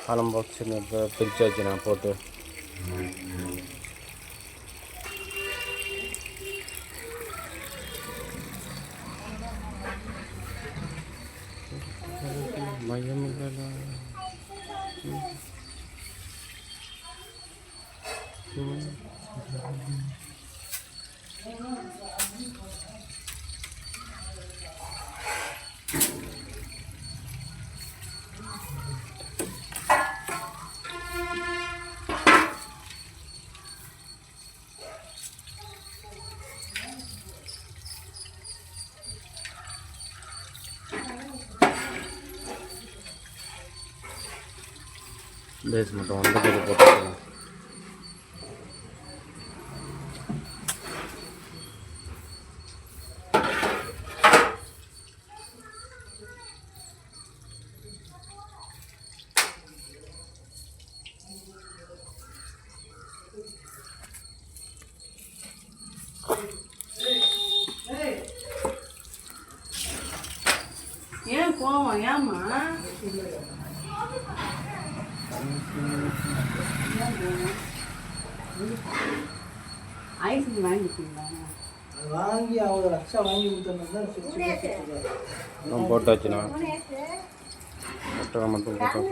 காலம் பாக்ஸுன்னு இப்போ பிரித்தாச்சு நான் போட்டு. மையம் இல்லைடா. பேஸ் மட்டும் வந்து கொஞ்சம் போட்டுக்கலாம். ஏன் போவோம்? ஏமா ஐஸ் வாங்கிட்டீங்களா? வாங்கி அவங்க லட்சம் வாங்கி கொடுத்தோம்னா போட்டாச்சுண்ணா. மட்டும் போட்டோம்.